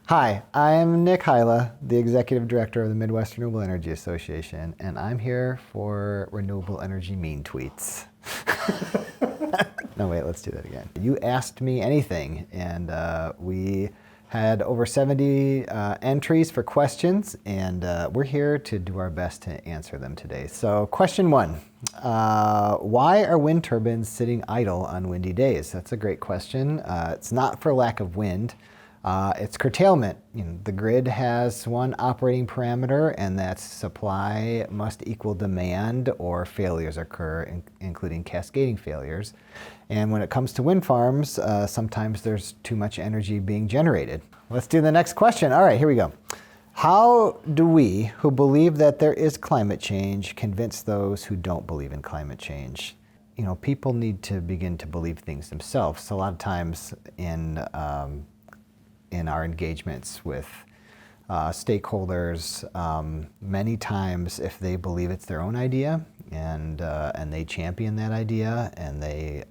Hi, I'm Nick Hyla, the Executive Director of the Midwest Renewable Energy Association, and I'm here for Renewable Energy Mean Tweets. No, wait, let's do that again. You asked me anything, and we had over 70 entries for questions, and we're here to do our best to answer them today. So question one, why are wind turbines sitting idle on windy days? That's a great question. It's not for lack of wind. It's curtailment. The grid has one operating parameter, and that's supply must equal demand or failures occur, including cascading failures. And when it comes to wind farms, sometimes there's too much energy being generated. Let's do the next question. All right, here we go. How do we, who believe that there is climate change, convince those who don't believe in climate change? People need to begin to believe things themselves. So a lot of times in our engagements with stakeholders, many times if they believe it's their own idea and they champion that idea and they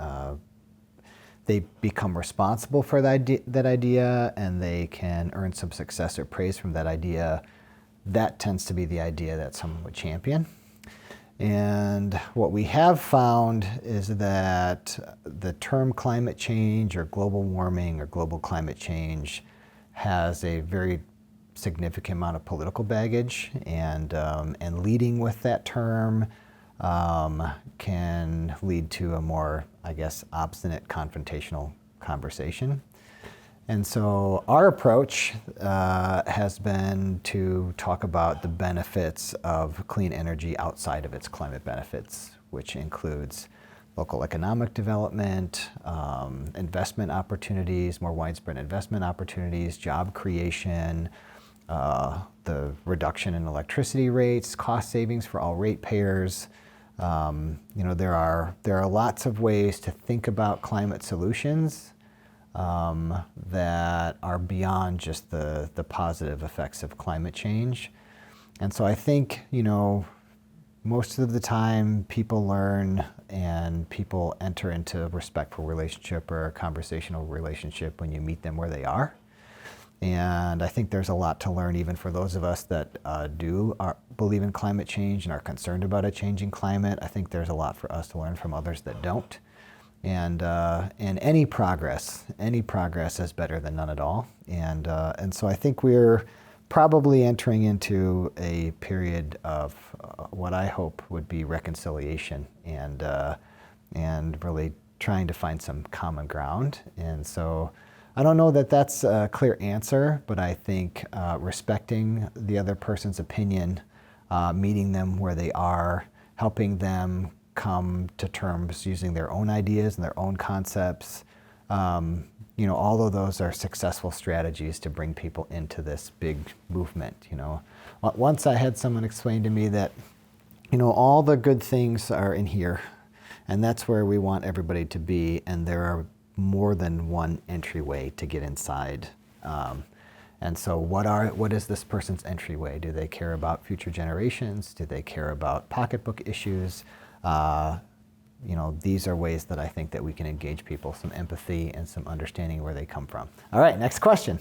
become responsible for that idea and they can earn some success or praise from that idea, that tends to be the idea that someone would champion. And what we have found is that the term climate change or global warming or global climate change has a very significant amount of political baggage, and leading with that term can lead to a more, obstinate confrontational conversation. And so our approach has been to talk about the benefits of clean energy outside of its climate benefits, which includes local economic development, investment opportunities, more widespread investment opportunities, job creation, the reduction in electricity rates, cost savings for all ratepayers. There are lots of ways to think about climate solutions that are beyond just the positive effects of climate change. And so I think, most of the time people learn and people enter into a respectful relationship or a conversational relationship when you meet them where they are. And I think there's a lot to learn even for those of us that believe in climate change and are concerned about a changing climate. I think there's a lot for us to learn from others that don't. And any progress is better than none at all. And so I think we're probably entering into a period of what I hope would be reconciliation and really trying to find some common ground. And so I don't know that that's a clear answer, but I think respecting the other person's opinion, meeting them where they are, helping them come to terms using their own ideas and their own concepts, all of those are successful strategies to bring people into this big movement. Once I had someone explain to me that, all the good things are in here, and that's where we want everybody to be, and there are more than one entryway to get inside. And so what is this person's entryway? Do they care about future generations? Do they care about pocketbook issues? These are ways that I think that we can engage people, some empathy and some understanding where they come from. All right, next question.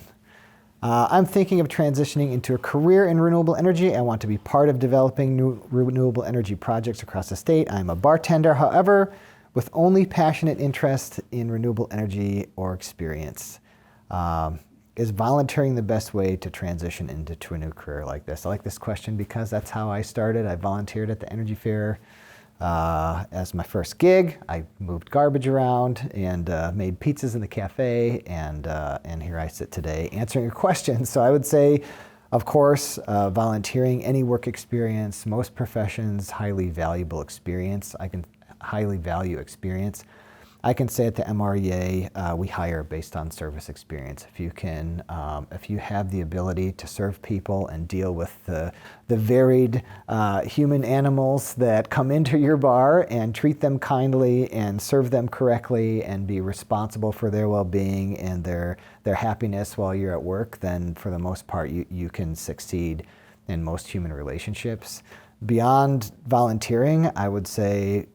I'm thinking of transitioning into a career in renewable energy. I want to be part of developing new renewable energy projects across the state. I'm a bartender, however, with only passionate interest in renewable energy or experience. Is volunteering the best way to transition into a new career like this? I like this question because that's how I started. I volunteered at the Energy Fair as my first gig. I moved garbage around and made pizzas in the cafe, and here I sit today answering your question. So I would say, of course, volunteering, any work experience, most professions, highly valuable experience. I can highly value experience. I can say at the MREA, we hire based on service experience. If you have the ability to serve people and deal with the varied human animals that come into your bar and treat them kindly and serve them correctly and be responsible for their well-being and their happiness while you're at work, then for the most part, you can succeed in most human relationships. Beyond volunteering, I would say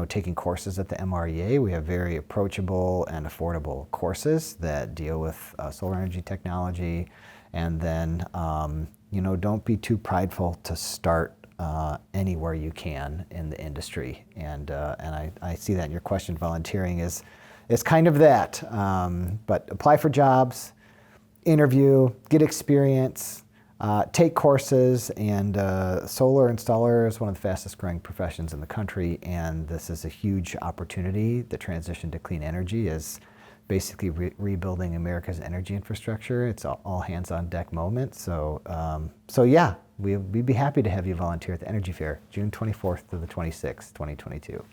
taking courses at the MREA. We have very approachable and affordable courses that deal with solar energy technology. And then, don't be too prideful to start anywhere you can in the industry. And I see that in your question. Volunteering is kind of that. But apply for jobs, interview, get experience, take courses, and solar installer is one of the fastest growing professions in the country, and this is a huge opportunity. The transition to clean energy is basically rebuilding America's energy infrastructure. It's all hands on deck moment. So yeah, we'd be happy to have you volunteer at the Energy Fair, June 24th to the 26th, 2022.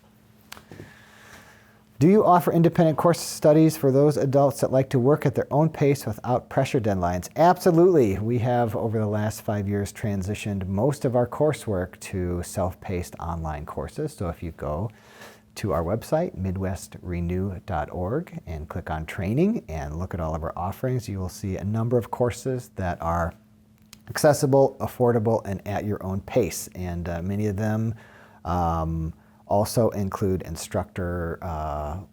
Do you offer independent course studies for those adults that like to work at their own pace without pressure deadlines? Absolutely. We have, over the last 5 years, transitioned most of our coursework to self-paced online courses. So if you go to our website, midwestrenew.org, and click on training and look at all of our offerings, you will see a number of courses that are accessible, affordable, and at your own pace. And many of them also include instructor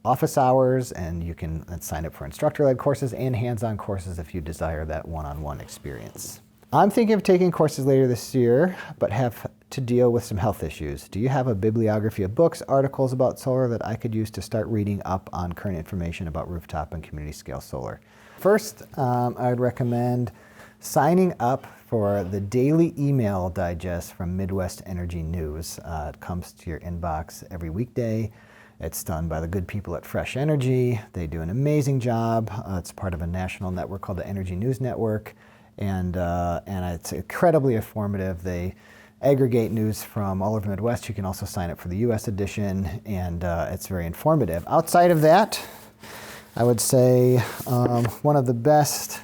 office hours, and you can sign up for instructor-led courses and hands-on courses if you desire that one-on-one experience. I'm thinking of taking courses later this year, but have to deal with some health issues. Do you have a bibliography of books, articles about solar that I could use to start reading up on current information about rooftop and community-scale solar? First, I would recommend signing up for the daily email digest from Midwest Energy News. It comes to your inbox every weekday. It's done by the good people at Fresh Energy. They do an amazing job. It's part of a national network called the Energy News Network, and it's incredibly informative. They aggregate news from all over the Midwest. You can also sign up for the U.S. edition, and it's very informative. Outside of that, I would say one of the best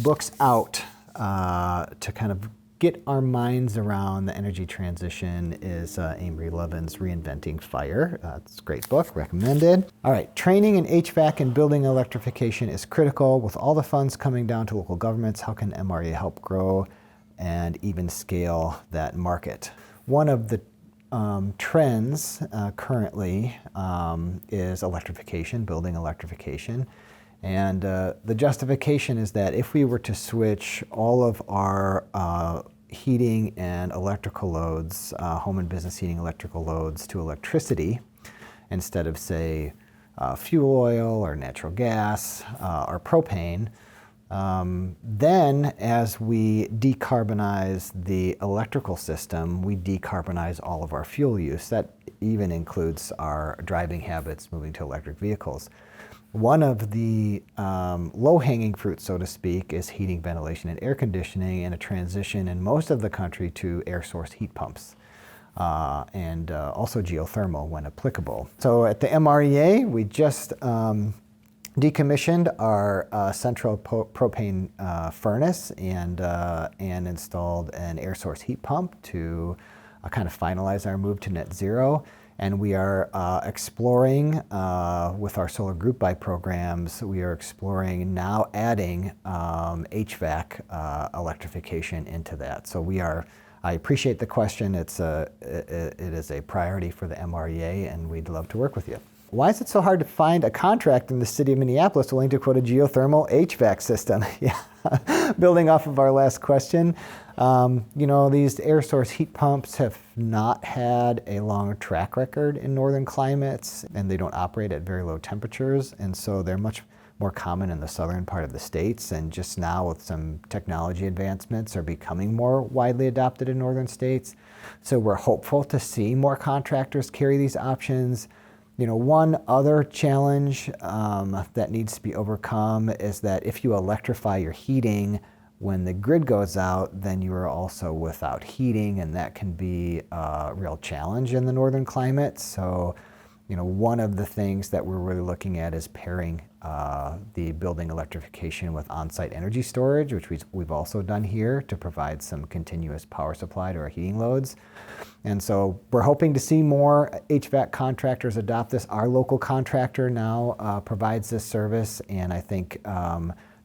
books out to kind of get our minds around the energy transition is Amory Lovin's Reinventing Fire. It's a great book, recommended. All right, training in HVAC and building electrification is critical. With all the funds coming down to local governments, how can MREA help grow and even scale that market? One of the trends currently is electrification, building electrification. And the justification is that if we were to switch all of our heating and electrical loads, home and business heating electrical loads, to electricity instead of, say, fuel oil or natural gas or propane, then as we decarbonize the electrical system, we decarbonize all of our fuel use. That even includes our driving habits, moving to electric vehicles. One of the low-hanging fruit, so to speak, is heating, ventilation, and air conditioning, and a transition in most of the country to air-source heat pumps, and also geothermal when applicable. So at the MREA, we just decommissioned our central propane furnace and installed an air-source heat pump to kind of finalize our move to net zero. And we are exploring with our solar group buy programs, we are exploring now adding HVAC electrification into that. So I appreciate the question. It is a priority for the MREA, and we'd love to work with you. Why is it so hard to find a contract in the city of Minneapolis willing to quote a geothermal HVAC system? Yeah, building off of our last question, these air source heat pumps have not had a long track record in northern climates, and they don't operate at very low temperatures, and so they're much more common in the southern part of the states, and just now with some technology advancements are becoming more widely adopted in northern states. So we're hopeful to see more contractors carry these options. One other challenge that needs to be overcome is that if you electrify your heating, when the grid goes out, then you are also without heating, and that can be a real challenge in the northern climate. So, one of the things that we're really looking at is pairing the building electrification with on-site energy storage, which we've also done here to provide some continuous power supply to our heating loads. And so we're hoping to see more HVAC contractors adopt this. Our local contractor now provides this service, and I think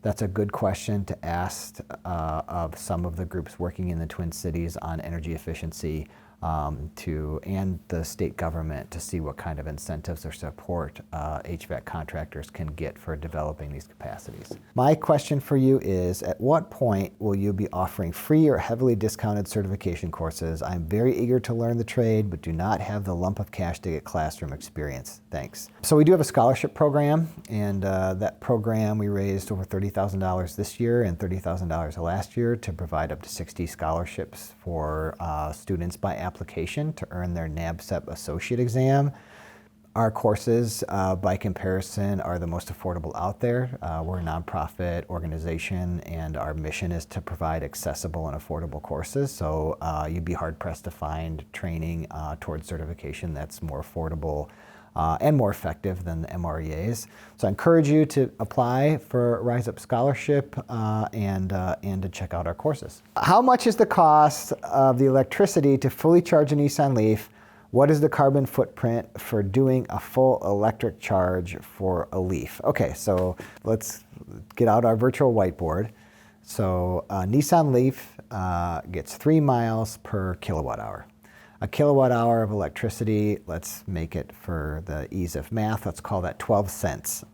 that's a good question to ask of some of the groups working in the Twin Cities on energy efficiency. and the state government to see what kind of incentives or support HVAC contractors can get for developing these capacities. My question for you is, at what point will you be offering free or heavily discounted certification courses? I'm very eager to learn the trade, but do not have the lump of cash to get classroom experience. Thanks. So we do have a scholarship program, and that program we raised over $30,000 this year and $30,000 last year to provide up to 60 scholarships for students by application to earn their NABCEP associate exam. Our courses, by comparison, are the most affordable out there. We're a nonprofit organization, and our mission is to provide accessible and affordable courses. So you'd be hard-pressed to find training towards certification that's more affordable and more effective than the MREAs. So I encourage you to apply for Rise Up Scholarship and to check out our courses. How much is the cost of the electricity to fully charge a Nissan Leaf? What is the carbon footprint for doing a full electric charge for a Leaf? Okay, so let's get out our virtual whiteboard. So a Nissan Leaf gets 3 miles per kilowatt hour. A kilowatt hour of electricity, let's make it for the ease of math, let's call that 12 cents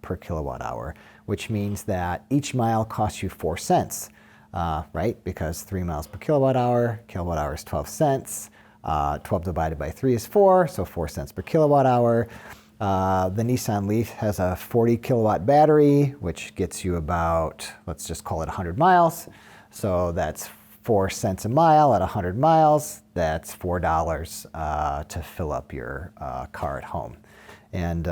per kilowatt hour, which means that each mile costs you 4 cents, right? Because 3 miles per kilowatt hour is 12 cents. 12 divided by 3 is 4, so 4 cents per kilowatt hour. The Nissan Leaf has a 40 kilowatt battery, which gets you about, let's just call it 100 miles. So that's 4 cents a mile at 100 miles. That's $4 to fill up your car at home. And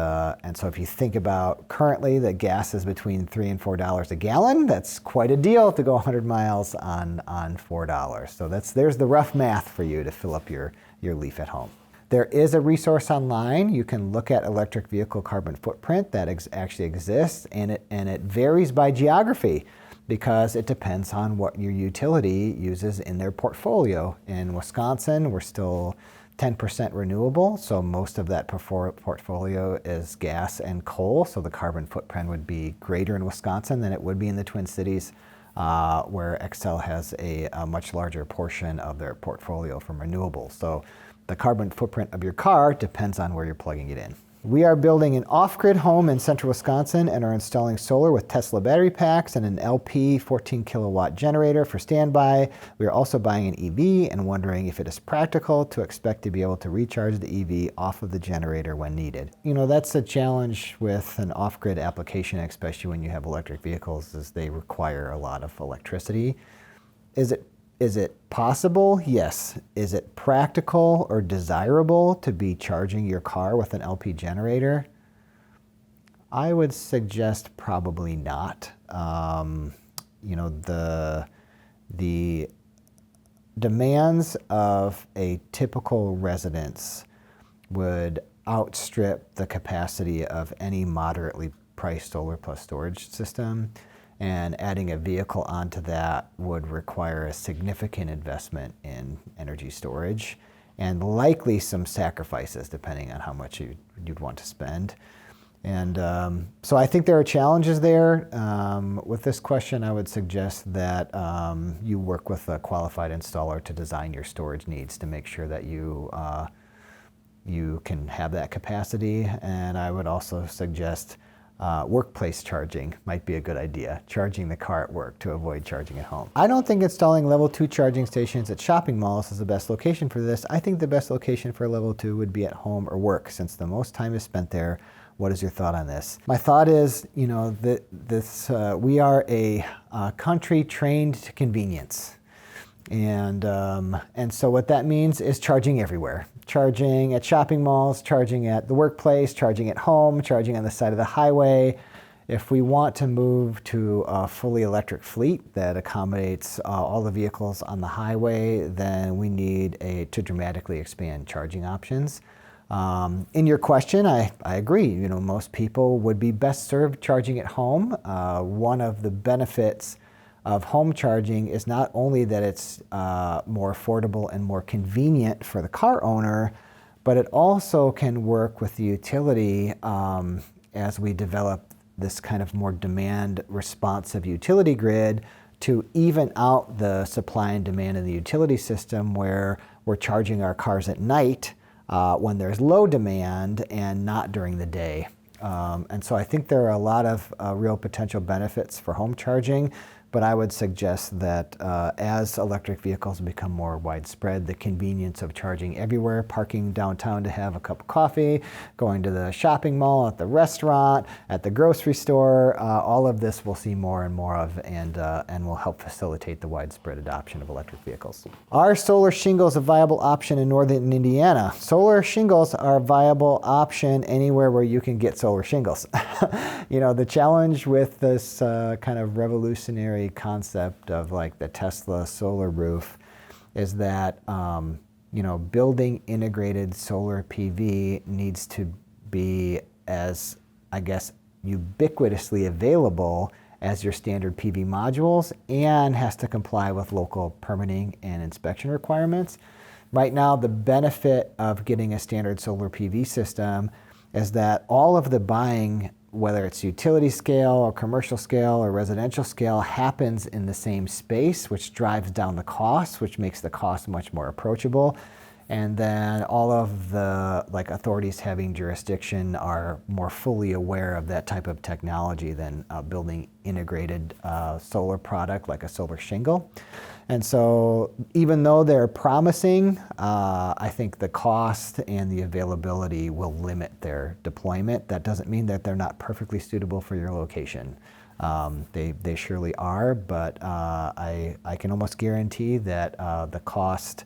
so if you think about currently the gas is between $3 and $4 a gallon, that's quite a deal to go 100 miles on $4. So there's the rough math for you to fill up your Leaf at home. There is a resource online. You can look at electric vehicle carbon footprint that actually exists, and it varies by geography because it depends on what your utility uses in their portfolio. In Wisconsin, we're still 10% renewable, so most of that portfolio is gas and coal, so the carbon footprint would be greater in Wisconsin than it would be in the Twin Cities, where Xcel has a much larger portion of their portfolio from renewables. So the carbon footprint of your car depends on where you're plugging it in. We are building an off-grid home in central Wisconsin and are installing solar with Tesla battery packs and an LP 14 kilowatt generator for standby. We are also buying an EV and wondering if it is practical to expect to be able to recharge the EV off of the generator when needed. You know, that's a challenge with an off-grid application, especially when you have electric vehicles, is they require a lot of electricity. Is it possible? Yes. Is it practical or desirable to be charging your car with an LP generator? I would suggest probably not. You know, the demands of a typical residence would outstrip the capacity of any moderately priced solar plus storage system. And adding a vehicle onto that would require a significant investment in energy storage and likely some sacrifices depending on how much you'd want to spend. And so I think there are challenges there. With this question, I would suggest that you work with a qualified installer to design your storage needs to make sure that you can have that capacity. And I would also suggest workplace charging might be a good idea, charging the car at work to avoid charging at home. I don't think installing level 2 charging stations at shopping malls is the best location for this. I think the best location for level 2 would be at home or work, since the most time is spent there. What is your thought on this? My thought is, you know, we are a country trained to convenience. And so what that means is charging everywhere. Charging at shopping malls, charging at the workplace, charging at home, charging on the side of the highway. If we want to move to a fully electric fleet that accommodates all the vehicles on the highway, then we need to dramatically expand charging options. In your question, I agree. You know, most people would be best served charging at home. One of the benefits of home charging is not only that it's more affordable and more convenient for the car owner, but it also can work with the utility as we develop this kind of more demand responsive utility grid to even out the supply and demand in the utility system, where we're charging our cars at night when there's low demand and not during the day. And so I think there are a lot of real potential benefits for home charging, but I would suggest that as electric vehicles become more widespread, the convenience of charging everywhere, parking downtown to have a cup of coffee, going to the shopping mall, at the restaurant, at the grocery store, all of this we'll see more and more of, and will help facilitate the widespread adoption of electric vehicles. Are solar shingles a viable option in northern Indiana? Solar shingles are a viable option anywhere where you can get solar shingles. You know, the challenge with this kind of revolutionary concept of like the Tesla solar roof is that you know, building integrated solar PV needs to be as, I guess, ubiquitously available as your standard PV modules, and has to comply with local permitting and inspection requirements. Right now, the benefit of getting a standard solar PV system is that all of the buying, whether it's utility scale or commercial scale or residential scale, happens in the same space, which drives down the cost, which makes the cost much more approachable. And then all of the authorities having jurisdiction are more fully aware of that type of technology than building integrated solar product like a solar shingle. And so even though they're promising, I think the cost and the availability will limit their deployment. That doesn't mean that they're not perfectly suitable for your location. They surely are, but I can almost guarantee that the cost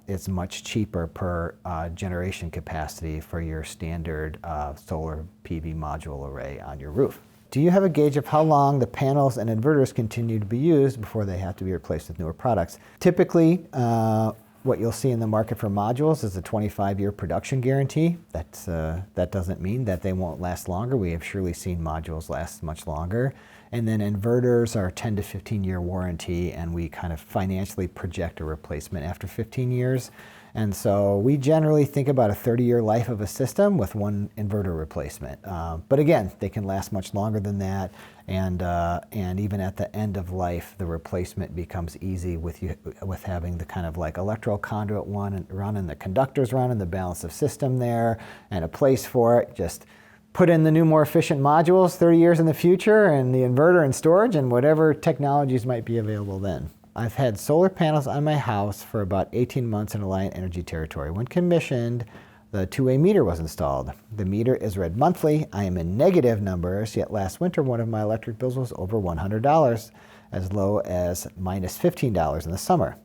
is much cheaper per generation capacity for your standard solar PV module array on your roof. Do you have a gauge of how long the panels and inverters continue to be used before they have to be replaced with newer products? Typically, what you'll see in the market for modules is a 25-year production guarantee. That doesn't mean that they won't last longer. We have surely seen modules last much longer. And then inverters are 10 to 15-year warranty, and we kind of financially project a replacement after 15 years. And so we generally think about a 30-year life of a system with one inverter replacement. But again, they can last much longer than that. And even at the end of life, the replacement becomes easy with having the kind of like electrical conduit run and the conductors run and the balance of system there and a place for it. Just put in the new, more efficient modules 30 years in the future, and the inverter and storage and whatever technologies might be available then. I've had solar panels on my house for about 18 months in Alliant Energy territory. When commissioned, the two-way meter was installed. The meter is read monthly. I am in negative numbers, yet last winter one of my electric bills was over $100, as low as minus $15 in the summer.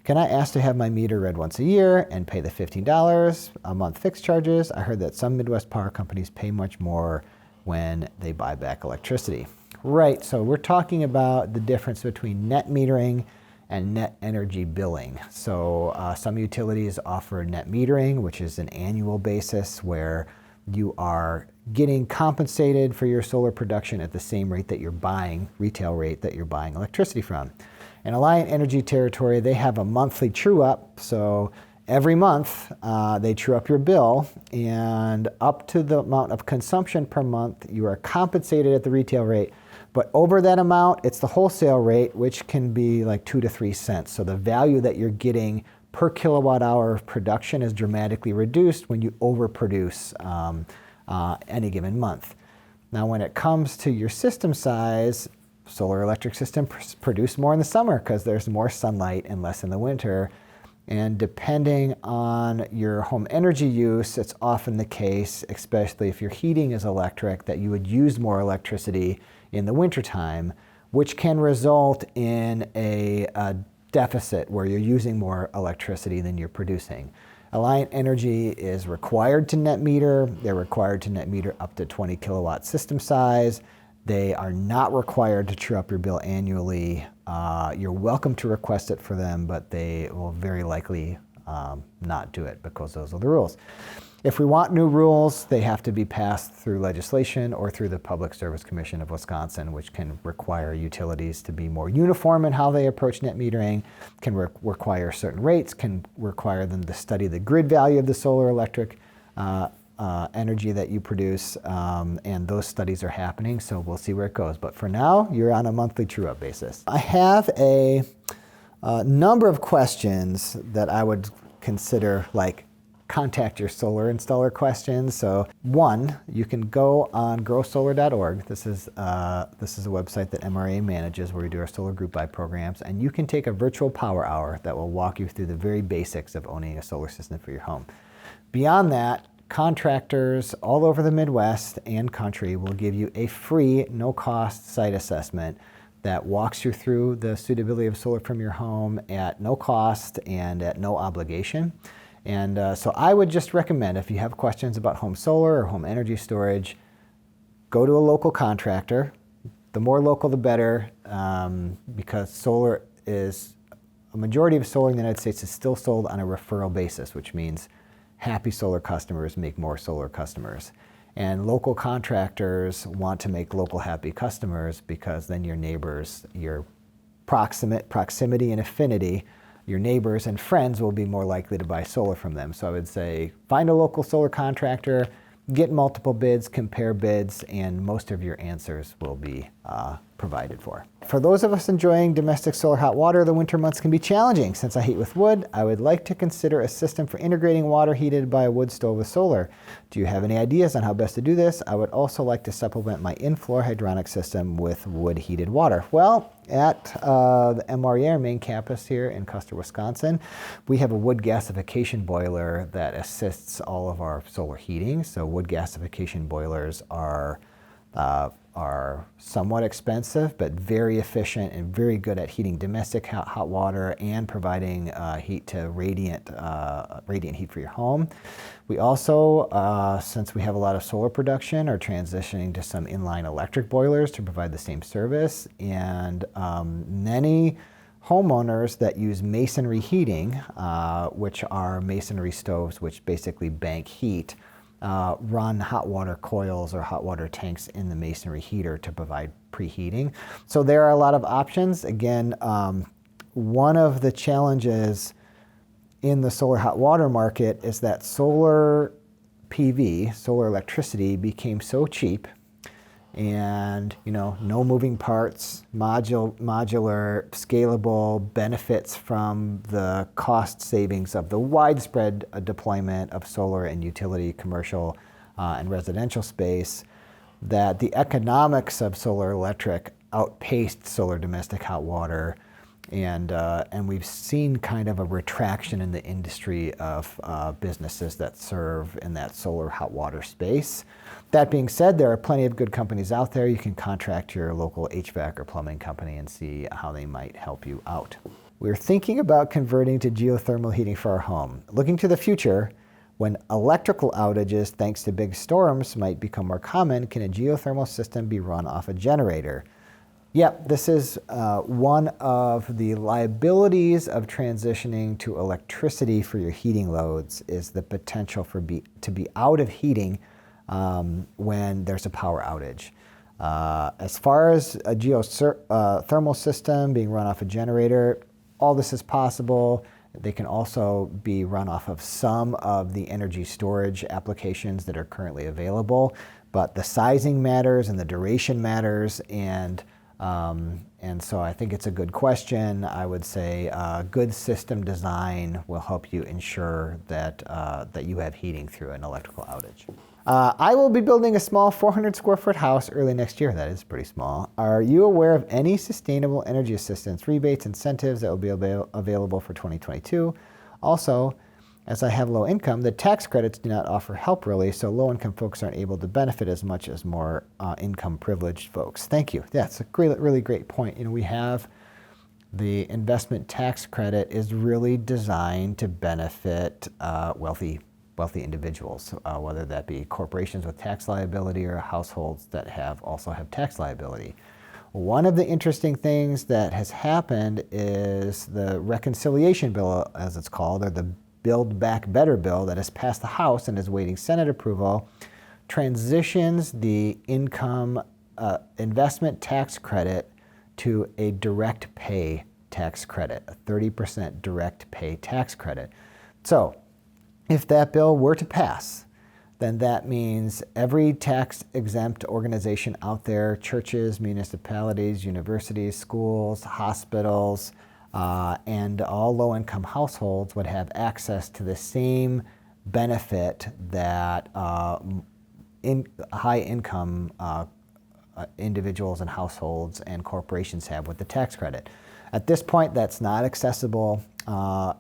Can I ask to have my meter read once a year and pay the $15 a month fixed charges? I heard that some Midwest power companies pay much more when they buy back electricity. Right, so we're talking about the difference between net metering and net energy billing. So some utilities offer net metering, which is an annual basis where you are getting compensated for your solar production at the same rate that you're buying, retail rate that you're buying electricity from. In Alliant Energy territory, they have a monthly true-up, so every month they true up your bill, and up to the amount of consumption per month, you are compensated at the retail rate. But over that amount, it's the wholesale rate, which can be like 2 to 3 cents. So the value that you're getting per kilowatt hour of production is dramatically reduced when you overproduce any given month. Now, when it comes to your system size, solar electric systems produce more in the summer because there's more sunlight and less in the winter. And depending on your home energy use, it's often the case, especially if your heating is electric, that you would use more electricity in the wintertime, which can result in a deficit where you're using more electricity than you're producing. Alliant Energy is required to net meter. They're required to net meter up to 20 kilowatt system size. They are not required to true up your bill annually. You're welcome to request it for them, but they will very likely not do it because those are the rules. If we want new rules, they have to be passed through legislation or through the Public Service Commission of Wisconsin, which can require utilities to be more uniform in how they approach net metering, can require certain rates, can require them to study the grid value of the solar electric energy that you produce, and those studies are happening, so we'll see where it goes. But for now, you're on a monthly true-up basis. I have a number of questions that I would consider like contact your solar installer questions. So one, you can go on growsolar.org. This is a website that MREA manages where we do our solar group buy programs, and you can take a virtual power hour that will walk you through the very basics of owning a solar system for your home. Beyond that, contractors all over the Midwest and country will give you a free, no-cost site assessment that walks you through the suitability of solar from your home at no cost and at no obligation. And so I would just recommend, if you have questions about home solar or home energy storage, go to a local contractor. The more local, the better, because solar is, a majority of solar in the United States is still sold on a referral basis, which means happy solar customers make more solar customers. And local contractors want to make local happy customers, because then your neighbors, your proximity and affinity, your neighbors and friends will be more likely to buy solar from them. So I would say find a local solar contractor, get multiple bids, compare bids, and most of your answers will be provided for. For those of us enjoying domestic solar hot water, the winter months can be challenging. Since I heat with wood, I would like to consider a system for integrating water heated by a wood stove with solar. Do you have any ideas on how best to do this? I would also like to supplement my in-floor hydronic system with wood heated water. Well, at the MREA, our main campus here in Custer, Wisconsin, we have a wood gasification boiler that assists all of our solar heating. So wood gasification boilers are somewhat expensive, but very efficient and very good at heating domestic hot water and providing heat to radiant heat for your home. We also, since we have a lot of solar production, are transitioning to some inline electric boilers to provide the same service. And many homeowners that use masonry heating, which are masonry stoves which basically bank heat, run hot water coils or hot water tanks in the masonry heater to provide preheating. So there are a lot of options. Again, one of the challenges in the solar hot water market is that solar PV, solar electricity, became so cheap, and no moving parts, modular, scalable, benefits from the cost savings of the widespread deployment of solar in utility, commercial, and residential space, that the economics of solar electric outpaced solar domestic hot water. And we've seen kind of a retraction in the industry of businesses that serve in that solar hot water space. That being said, there are plenty of good companies out there. You can contract your local HVAC or plumbing company and see how they might help you out. We're thinking about converting to geothermal heating for our home. Looking to the future, when electrical outages thanks to big storms might become more common, can a geothermal system be run off a generator? Yep, this is one of the liabilities of transitioning to electricity for your heating loads, is the potential to be out of heating when there's a power outage. As far as a geothermal system being run off a generator, all this is possible. They can also be run off of some of the energy storage applications that are currently available, but the sizing matters and the duration matters, and so I think it's a good question. I would say good system design will help you ensure that you have heating through an electrical outage. I will be building a small 400 square foot house early next year. That is pretty small. Are you aware of any sustainable energy assistance, rebates, incentives that will be available for 2022? Also, as I have low income, the tax credits do not offer help really, so low income folks aren't able to benefit as much as more income privileged folks. Thank you. Yeah, it's a really great point. We have the investment tax credit is really designed to benefit wealthy individuals, whether that be corporations with tax liability or households that also have tax liability. One of the interesting things that has happened is the reconciliation bill, as it's called, or the Build Back Better bill that has passed the House and is waiting Senate approval, transitions the income investment tax credit to a direct pay tax credit, a 30% direct pay tax credit. So if that bill were to pass, then that means every tax-exempt organization out there, churches, municipalities, universities, schools, hospitals, and all low-income households would have access to the same benefit that high-income individuals and households and corporations have with the tax credit. At this point, that's not accessible.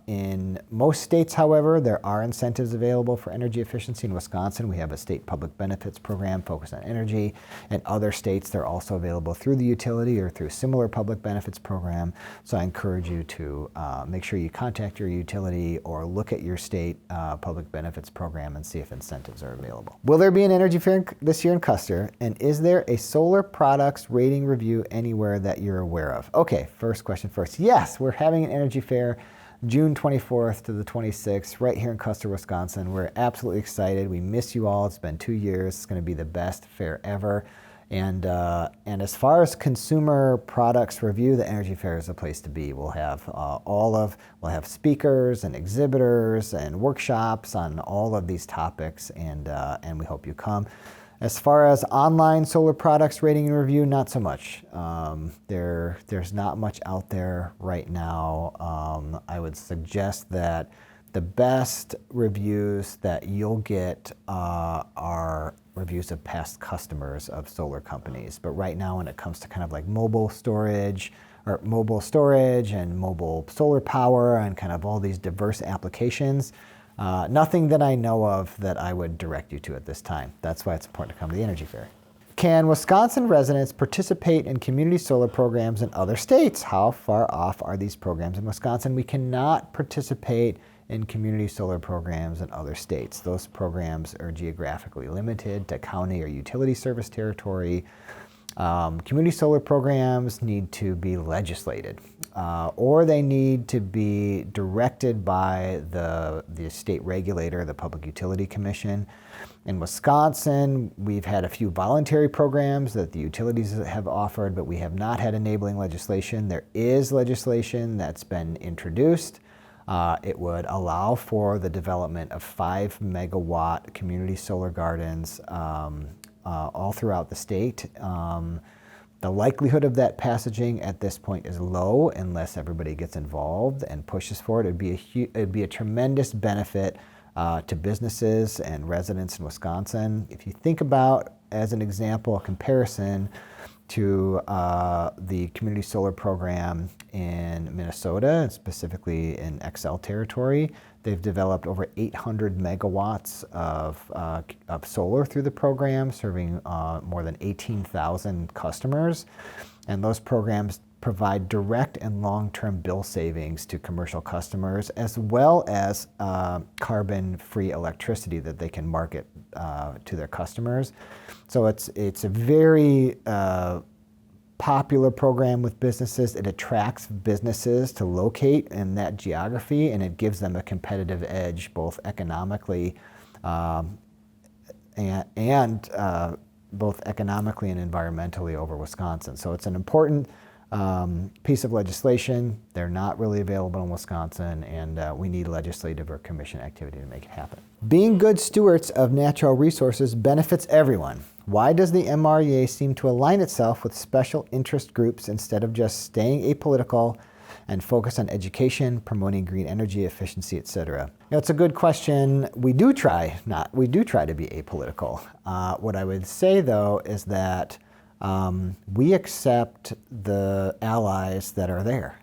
In most states, however, there are incentives available for energy efficiency. In Wisconsin, we have a state public benefits program focused on energy. In other states, they're also available through the utility or through similar public benefits program. So I encourage you to make sure you contact your utility or look at your state public benefits program and see if incentives are available. Will there be an energy fair this year in Custer? And is there a solar products rating review anywhere that you're aware of? Okay, first question first. Yes, we're having an energy fair June 24th to the 26th, right here in Custer, Wisconsin. We're absolutely excited. We miss you all. It's been 2 years. It's going to be the best fair ever. And as far as consumer products review, the Energy Fair is the place to be. We'll have we'll have speakers and exhibitors and workshops on all of these topics, and we hope you come. As far as online solar products rating and review, not so much. There's not much out there right now. I would suggest that the best reviews that you'll get are reviews of past customers of solar companies. But right now, when it comes to kind of like mobile storage and mobile solar power and kind of all these diverse applications, nothing that I know of that I would direct you to at this time. That's why it's important to come to the Energy Fair. Can Wisconsin residents participate in community solar programs in other states? How far off are these programs in Wisconsin? We cannot participate in community solar programs in other states. Those programs are geographically limited to county or utility service territory. Community solar programs need to be legislated, or they need to be directed by the state regulator, the Public Utility Commission. In Wisconsin, we've had a few voluntary programs that the utilities have offered, but we have not had enabling legislation. There is legislation that's been introduced. It would allow for the development of 5 megawatt community solar gardens all throughout the state. The likelihood of that passaging at this point is low unless everybody gets involved and pushes for it. It'd be a tremendous benefit to businesses and residents in Wisconsin. If you think about, as an example, a comparison to the community solar program in Minnesota, and specifically in XL territory, they've developed over 800 megawatts of solar through the program, serving more than 18,000 customers. And those programs provide direct and long-term bill savings to commercial customers, as well as carbon-free electricity that they can market to their customers. So it's a very popular program with businesses. It attracts businesses to locate in that geography, and it gives them a competitive edge, both economically and both economically and environmentally over Wisconsin. So it's an important piece of legislation. They're not really available in Wisconsin, and we need legislative or commission activity to make it happen. Being good stewards of natural resources benefits everyone. Why does the MREA seem to align itself with special interest groups instead of just staying apolitical and focus on education, promoting green energy efficiency, etc.? It's a good question. We do try to be apolitical. What I would say, though, is that we accept the allies that are there.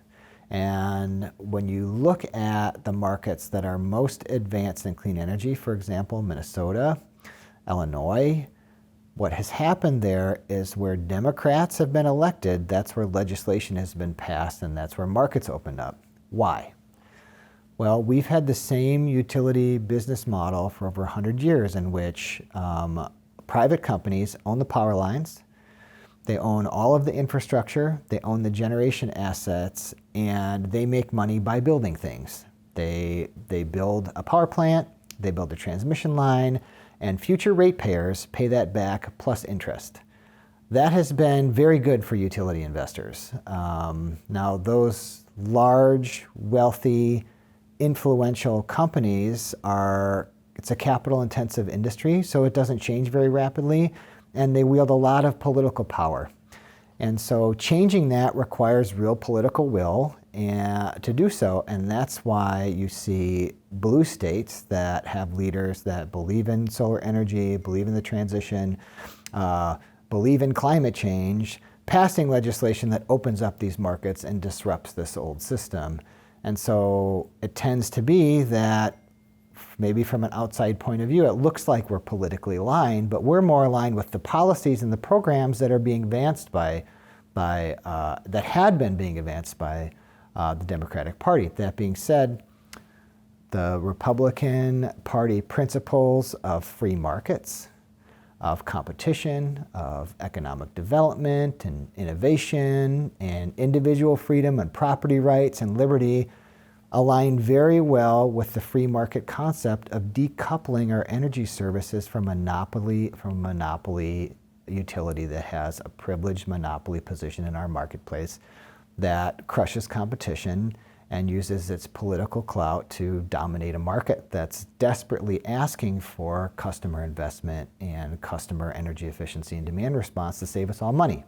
And when you look at the markets that are most advanced in clean energy, for example, Minnesota, Illinois, what has happened there is where Democrats have been elected, that's where legislation has been passed, and that's where markets opened up. Why? Well, we've had the same utility business model for over 100 years in which private companies own the power lines, they own all of the infrastructure, they own the generation assets, and they make money by building things. They build a power plant, they build a transmission line, and future ratepayers pay that back plus interest. That has been very good for utility investors. Now, those large, wealthy, influential companies are it's a capital intensive industry, so it doesn't change very rapidly, and they wield a lot of political power. And so changing that requires real political will to do so, and that's why you see blue states that have leaders that believe in solar energy, believe in the transition, believe in climate change, passing legislation that opens up these markets and disrupts this old system. And so it tends to be that maybe from an outside point of view, it looks like we're politically aligned, but we're more aligned with the policies and the programs that are being advanced that had been being advanced by the Democratic Party. That being said, the Republican Party principles of free markets, of competition, of economic development and innovation and individual freedom and property rights and liberty align very well with the free market concept of decoupling our energy services from a monopoly utility that has a privileged monopoly position in our marketplace that crushes competition and uses its political clout to dominate a market that's desperately asking for customer investment and customer energy efficiency and demand response to save us all money.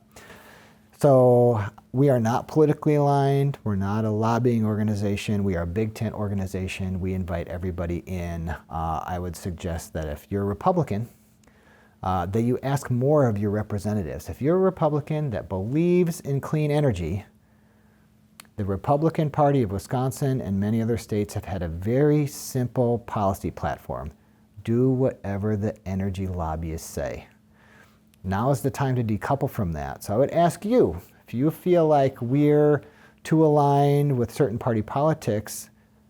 So we are not politically aligned. We're not a lobbying organization. We are a big tent organization. We invite everybody in. I would suggest that if you're a Republican, that you ask more of your representatives. If you're a Republican that believes in clean energy, the Republican Party of Wisconsin and many other states have had a very simple policy platform. Do whatever the energy lobbyists say. Now is the time to decouple from that. So I would ask you, if you feel like we're too aligned with certain party politics,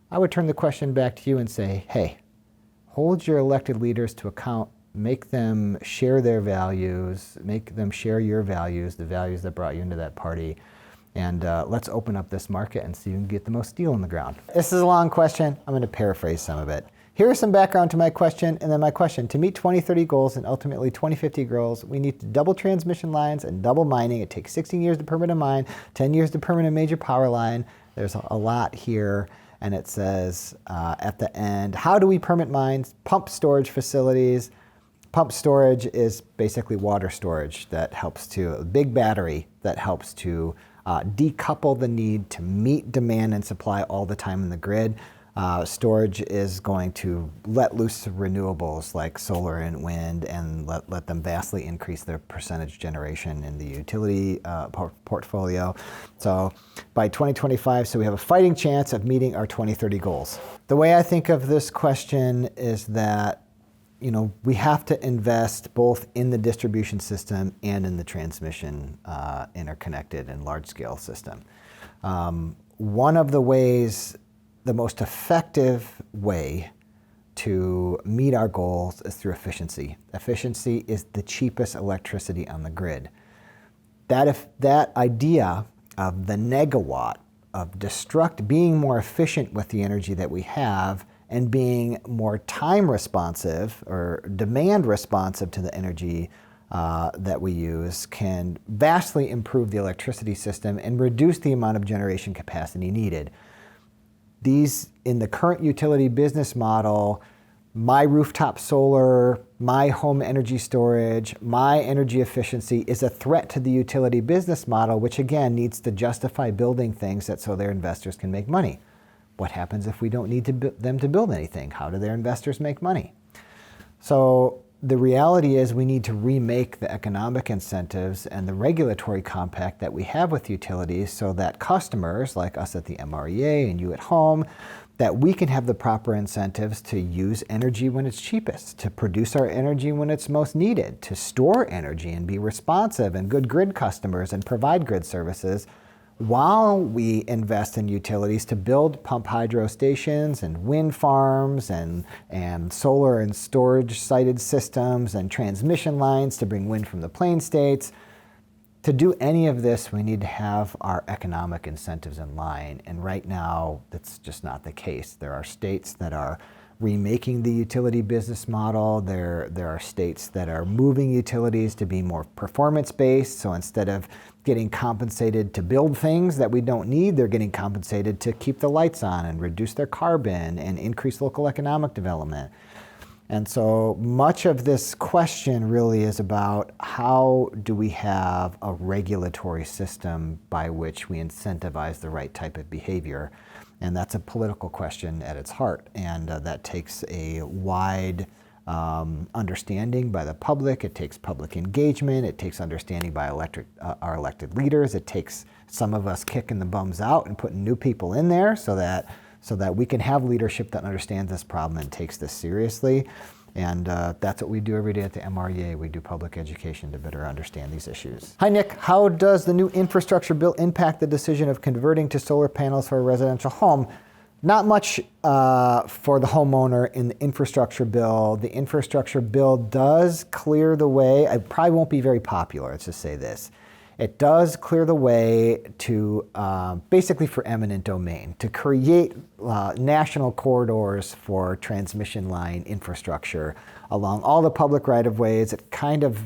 I would turn the question back to you and say, hey, hold your elected leaders to account, make them share their values, make them share your values, the values that brought you into that party, and let's open up this market and see if we can get the most steel in the ground. This is a long question. I'm going to paraphrase some of it. Here's some background to my question, and then my question. To meet 2030 goals and ultimately 2050 goals, we need to double transmission lines and double mining. It takes 16 years to permit a mine, 10 years to permit a major power line. There's a lot here, and it says at the end, how do we permit mines, pump storage facilities? Pump storage is basically water storage that helps to, a big battery that helps to decouple the need to meet demand and supply all the time in the grid. Storage is going to let loose renewables like solar and wind and let them vastly increase their percentage generation in the utility portfolio. So by 2025, so we have a fighting chance of meeting our 2030 goals. The way I think of this question is that we have to invest both in the distribution system and in the transmission interconnected and large-scale system. One of the ways, the most effective way to meet our goals is through efficiency. Efficiency is the cheapest electricity on the grid. That idea of the negawatt, of being more efficient with the energy that we have and being more time responsive or demand responsive to the energy that we use can vastly improve the electricity system and reduce the amount of generation capacity needed. These, in the current utility business model, my rooftop solar, my home energy storage, my energy efficiency is a threat to the utility business model, which again needs to justify building things so their investors can make money. What happens if we don't need them to build anything? How do their investors make money? So the reality is we need to remake the economic incentives and the regulatory compact that we have with utilities so that customers like us at the MREA and you at home, that we can have the proper incentives to use energy when it's cheapest, to produce our energy when it's most needed, to store energy and be responsive and good grid customers and provide grid services, while we invest in utilities to build pump hydro stations and wind farms and solar and storage sited systems and transmission lines to bring wind from the plain states. To do any of this, we need to have our economic incentives in line. And right now, that's just not the case. There are states that are remaking the utility business model. There are states that are moving utilities to be more performance-based. So instead of getting compensated to build things that we don't need, they're getting compensated to keep the lights on and reduce their carbon and increase local economic development. And so much of this question really is about how do we have a regulatory system by which we incentivize the right type of behavior? And that's a political question at its heart. And that takes a wide understanding by the public. It takes public engagement. It takes understanding by our elected leaders. It takes some of us kicking the bums out and putting new people in there so that we can have leadership that understands this problem and takes this seriously. And that's what we do every day at the MREA. We do public education to better understand these issues. Hi, Nick. How does the new infrastructure bill impact the decision of converting to solar panels for a residential home? Not much for the homeowner in the infrastructure bill. The infrastructure bill does clear the way. It probably won't be very popular, let's just say this. It does clear the way to basically for eminent domain, to create national corridors for transmission line infrastructure along all the public right-of-ways. It kind of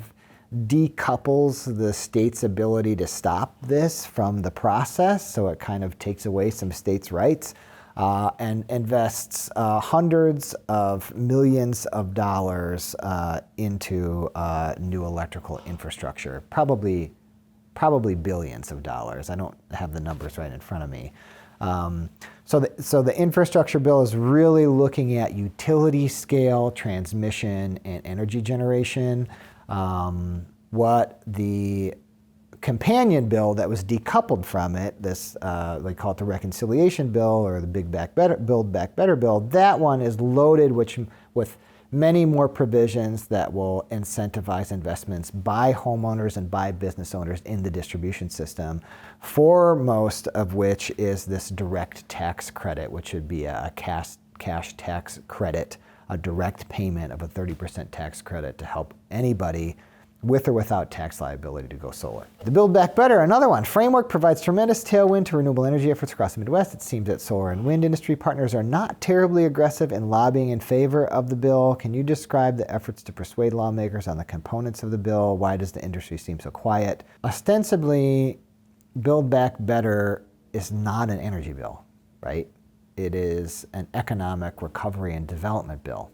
decouples the state's ability to stop this from the process, so it kind of takes away some states' rights and invests hundreds of millions of dollars into new electrical infrastructure, probably billions of dollars. I don't have the numbers right in front of me. So the infrastructure bill is really looking at utility scale transmission and energy generation. What the companion bill that was decoupled from it, this they call it the reconciliation bill or the Build Back Better bill, that one is loaded with many more provisions that will incentivize investments by homeowners and by business owners in the distribution system, foremost of which is this direct tax credit, which would be a cash tax credit, a direct payment of a 30% tax credit to help anybody with or without tax liability to go solar. The Build Back Better, another one. Framework provides tremendous tailwind to renewable energy efforts across the Midwest. It seems that solar and wind industry partners are not terribly aggressive in lobbying in favor of the bill. Can you describe the efforts to persuade lawmakers on the components of the bill? Why does the industry seem so quiet? Ostensibly, Build Back Better is not an energy bill, right? It is an economic recovery and development bill.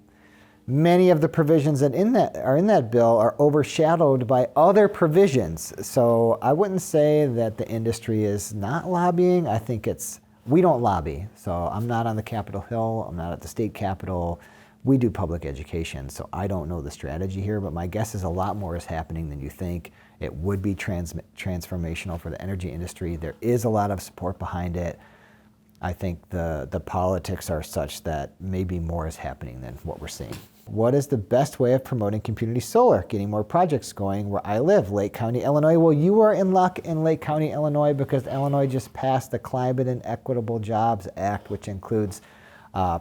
Many of the provisions that are in that bill are overshadowed by other provisions. So I wouldn't say that the industry is not lobbying. I think we don't lobby. So I'm not on the Capitol Hill. I'm not at the state capitol. We do public education. So I don't know the strategy here, but my guess is a lot more is happening than you think. It would be transformational for the energy industry. There is a lot of support behind it. I think the politics are such that maybe more is happening than what we're seeing. What is the best way of promoting community solar, getting more projects going where I live, Lake County, Illinois? Well, you are in luck in Lake County, Illinois, because Illinois just passed the Climate and Equitable Jobs Act, which includes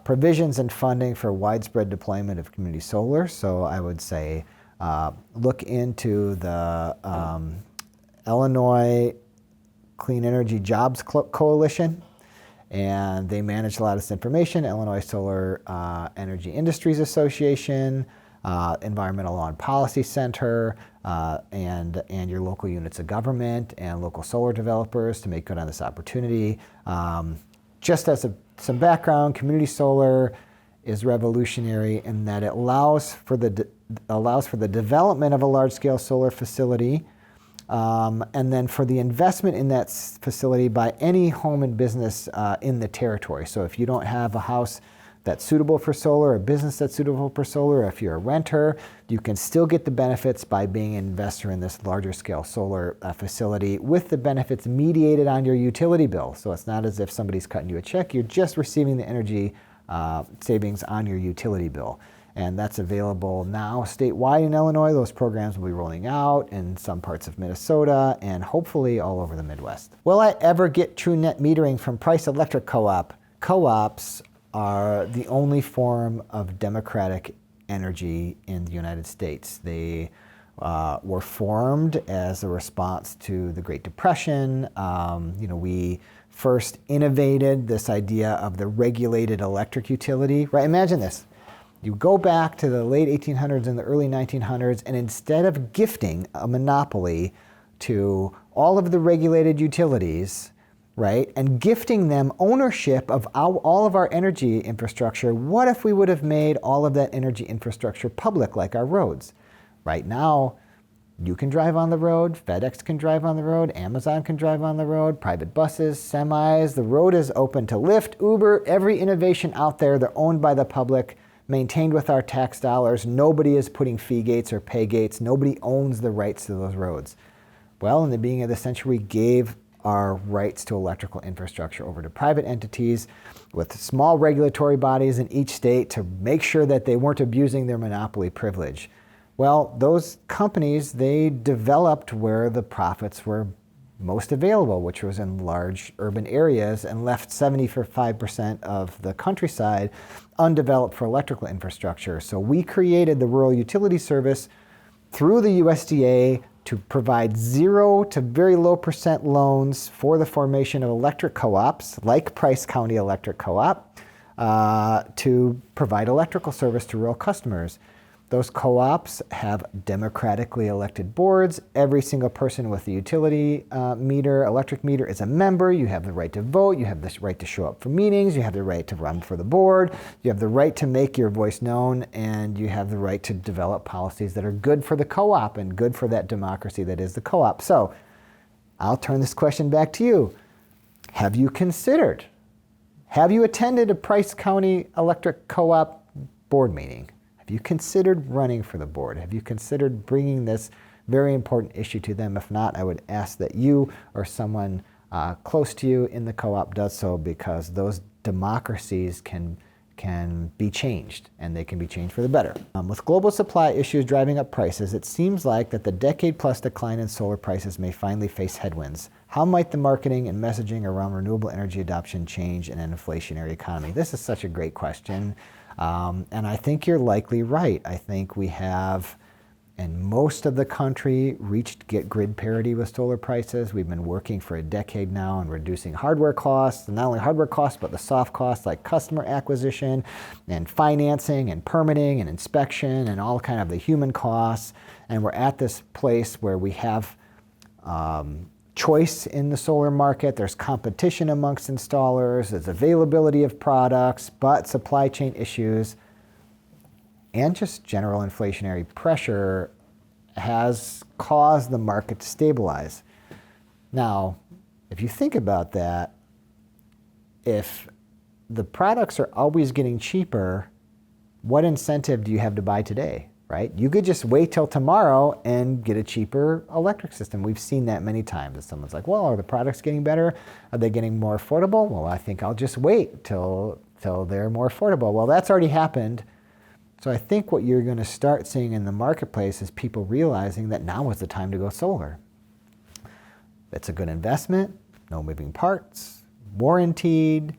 provisions and funding for widespread deployment of community solar. So I would say look into the Illinois Clean Energy Jobs Coalition. And they manage a lot of this information. Illinois Solar Energy Industries Association, Environmental Law and Policy Center, and your local units of government and local solar developers to make good on this opportunity. Just as some background, community solar is revolutionary in that it allows for the development of a large-scale solar facility. And then for the investment in that facility by any home and business in the territory. So if you don't have a house that's suitable for solar, a business that's suitable for solar, if you're a renter, you can still get the benefits by being an investor in this larger scale solar facility with the benefits mediated on your utility bill. So it's not as if somebody's cutting you a check, you're just receiving the energy savings on your utility bill. And that's available now statewide in Illinois. Those programs will be rolling out in some parts of Minnesota and hopefully all over the Midwest. Will I ever get true net metering from Price Electric Co-op? Co-ops are the only form of democratic energy in the United States. They were formed as a response to the Great Depression. We first innovated this idea of the regulated electric utility, right? Imagine this. You go back to the late 1800s and the early 1900s, and instead of gifting a monopoly to all of the regulated utilities, right, and gifting them ownership of all of our energy infrastructure, what if we would have made all of that energy infrastructure public, like our roads? Right now, you can drive on the road, FedEx can drive on the road, Amazon can drive on the road, private buses, semis. The road is open to Lyft, Uber, every innovation out there. They're owned by the public, maintained with our tax dollars. Nobody is putting fee gates or pay gates. Nobody owns the rights to those roads. Well, in the beginning of the century, we gave our rights to electrical infrastructure over to private entities with small regulatory bodies in each state to make sure that they weren't abusing their monopoly privilege. Well, those companies, they developed where the profits were most available, which was in large urban areas, and left 75% of the countryside undeveloped for electrical infrastructure. So we created the Rural Utility Service through the USDA to provide 0 to very low % loans for the formation of electric co-ops, like Price County Electric Co-op, to provide electrical service to rural customers. Those co-ops have democratically elected boards. Every single person with a utility electric meter is a member. You have the right to vote. You have the right to show up for meetings. You have the right to run for the board. You have the right to make your voice known, and you have the right to develop policies that are good for the co-op and good for that democracy that is the co-op. So I'll turn this question back to you. Have you attended a Price County Electric Co-op board meeting? Have you considered running for the board? Have you considered bringing this very important issue to them? If not, I would ask that you or someone close to you in the co-op does so, because those democracies can be changed, and they can be changed for the better. With global supply issues driving up prices, it seems like that the decade-plus decline in solar prices may finally face headwinds. How might the marketing and messaging around renewable energy adoption change in an inflationary economy? This is such a great question. And I think you're likely right. I think we have, in most of the country, reached grid parity with solar prices. We've been working for a decade now on reducing hardware costs, and not only hardware costs, but the soft costs like customer acquisition and financing and permitting and inspection and all kind of the human costs. And we're at this place where we have choice in the solar market. There's competition amongst installers. There's availability of products, but supply chain issues and just general inflationary pressure has caused the market to stabilize. Now, if you think about that, if the products are always getting cheaper, what incentive do you have to buy today? Right? You could just wait till tomorrow and get a cheaper electric system. We've seen that many times. If someone's like, well, are the products getting better? Are they getting more affordable? Well, I think I'll just wait till they're more affordable. Well, that's already happened. So I think what you're going to start seeing in the marketplace is people realizing that now is the time to go solar. It's a good investment, no moving parts, warranted,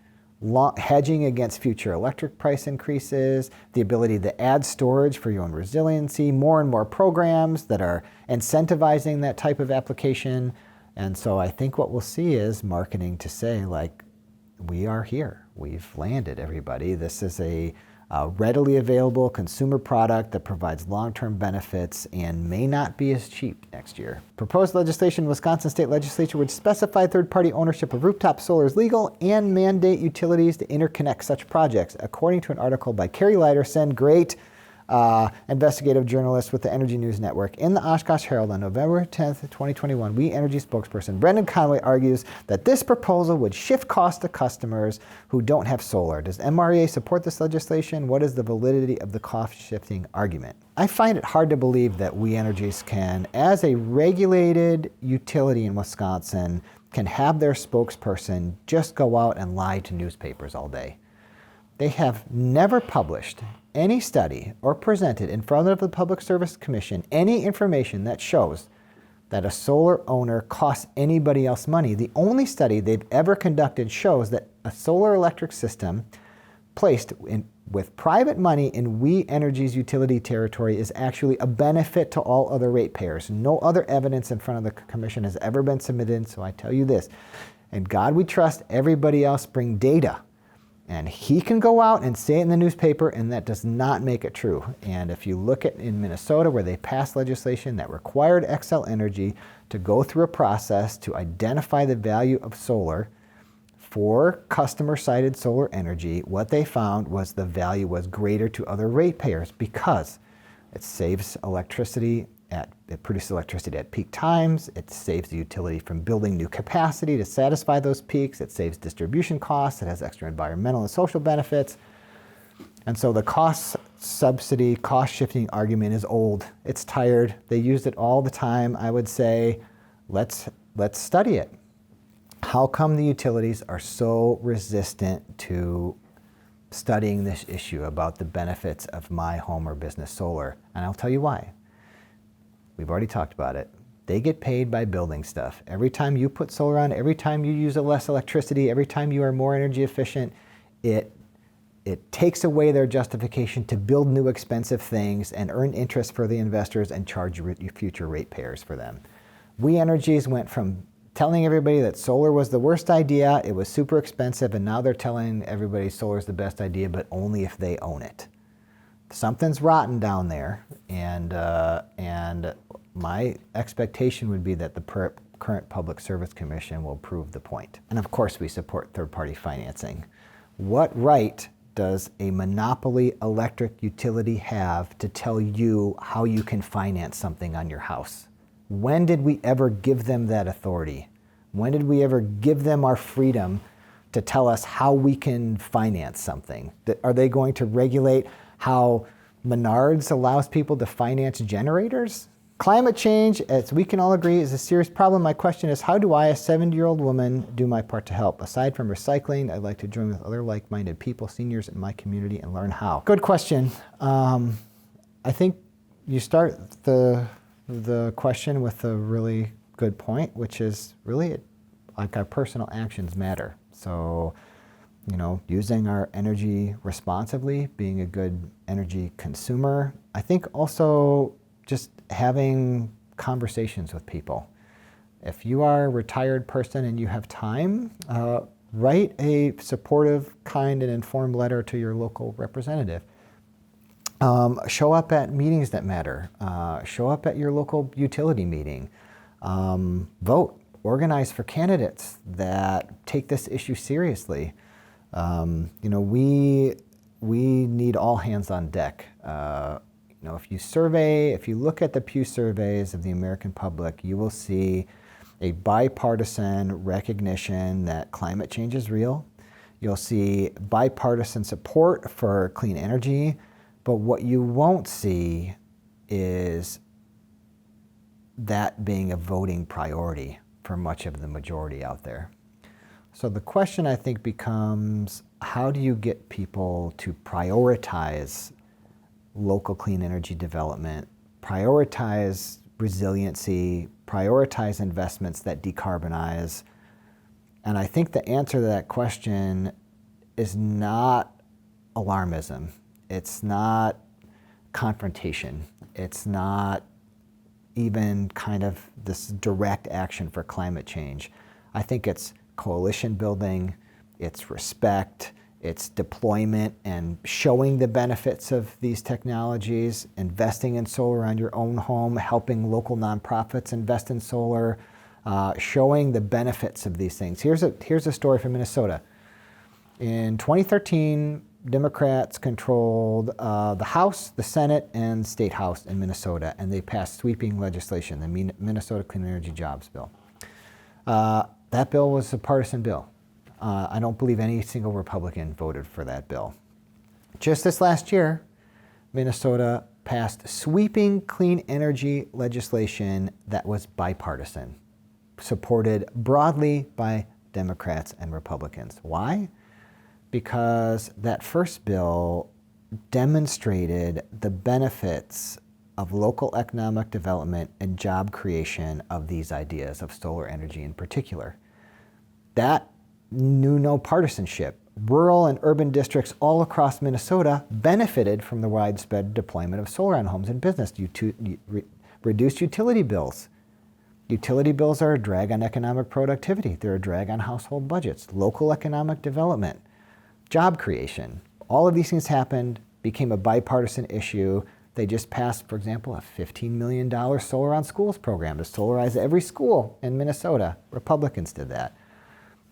hedging against future electric price increases, the ability to add storage for your own resiliency, more and more programs that are incentivizing that type of application. And so I think what we'll see is marketing to say, like, we are here. We've landed, everybody. This is a readily available consumer product that provides long-term benefits and may not be as cheap next year. Proposed legislation in Wisconsin State Legislature would specify third-party ownership of rooftop solar is legal and mandate utilities to interconnect such projects, according to an article by Carrie Liderson, great investigative journalist with the Energy News Network. In the Oshkosh Herald on November 10th, 2021, We Energy spokesperson Brendan Conway argues that this proposal would shift costs to customers who don't have solar. Does MREA support this legislation? What is the validity of the cost-shifting argument? I find it hard to believe that We Energies can, as a regulated utility in Wisconsin, can have their spokesperson just go out and lie to newspapers all day. They have never published any study or presented in front of the Public Service Commission any information that shows that a solar owner costs anybody else money. The only study they've ever conducted shows that a solar electric system placed with private money in We Energy's utility territory is actually a benefit to all other ratepayers. No other evidence in front of the commission has ever been submitted, so I tell you this, in God we trust, everybody else bring data. And he can go out and say it in the newspaper, and that does not make it true. And if you look at in Minnesota, where they passed legislation that required Xcel Energy to go through a process to identify the value of solar for customer-sited solar energy, what they found was the value was greater to other ratepayers because it saves electricity it produces electricity at peak times, it saves the utility from building new capacity to satisfy those peaks, it saves distribution costs, it has extra environmental and social benefits. And so the cost subsidy, cost shifting argument is old. It's tired. They use it all the time. I would say, let's study it. How come the utilities are so resistant to studying this issue about the benefits of my home or business solar? And I'll tell you why. We've already talked about it. They get paid by building stuff. Every time you put solar on, every time you use less electricity, every time you are more energy efficient, it takes away their justification to build new expensive things and earn interest for the investors and charge future ratepayers for them. We Energies went from telling everybody that solar was the worst idea, it was super expensive, and now they're telling everybody solar is the best idea, but only if they own it. Something's rotten down there, and my expectation would be that the current Public Service Commission will prove the point. And of course we support third-party financing. What right does a monopoly electric utility have to tell you how you can finance something on your house? When did we ever give them that authority? When did we ever give them our freedom to tell us how we can finance something? Are they going to regulate how Menards allows people to finance generators? Climate change, as we can all agree, is a serious problem. My question is, how do I, a 70-year-old woman, do my part to help? Aside from recycling, I'd like to join with other like-minded people, seniors in my community, and learn how. Good question. I think you start the question with a really good point, which is really like our personal actions matter. So, using our energy responsibly, being a good energy consumer. I think also just having conversations with people. If you are a retired person and you have time, write a supportive, kind, and informed letter to your local representative. Show up at meetings that matter. Show up at your local utility meeting. Vote. Organize for candidates that take this issue seriously. We need all hands on deck. If you look at the Pew surveys of the American public, you will see a bipartisan recognition that climate change is real. You'll see bipartisan support for clean energy, but what you won't see is that being a voting priority for much of the majority out there. So the question, I think, becomes, how do you get people to prioritize local clean energy development, prioritize resiliency, prioritize investments that decarbonize? And I think the answer to that question is not alarmism. It's not confrontation. It's not even kind of this direct action for climate change. I think it's coalition building, it's respect, it's deployment and showing the benefits of these technologies, investing in solar on your own home, helping local nonprofits invest in solar, showing the benefits of these things. Here's a story from Minnesota. In 2013, Democrats controlled the House, the Senate, and State House in Minnesota, and they passed sweeping legislation, the Minnesota Clean Energy Jobs Bill. That bill was a partisan bill. I don't believe any single Republican voted for that bill. Just this last year, Minnesota passed sweeping clean energy legislation that was bipartisan, supported broadly by Democrats and Republicans. Why? Because that first bill demonstrated the benefits of local economic development and job creation of these ideas of solar energy in particular. That knew no partisanship. Rural and urban districts all across Minnesota benefited from the widespread deployment of solar on homes and business. Reduced utility bills. Utility bills are a drag on economic productivity. They're a drag on household budgets. Local economic development. Job creation. All of these things happened, became a bipartisan issue. They just passed, for example, a $15 million Solar on Schools program to solarize every school in Minnesota. Republicans did that.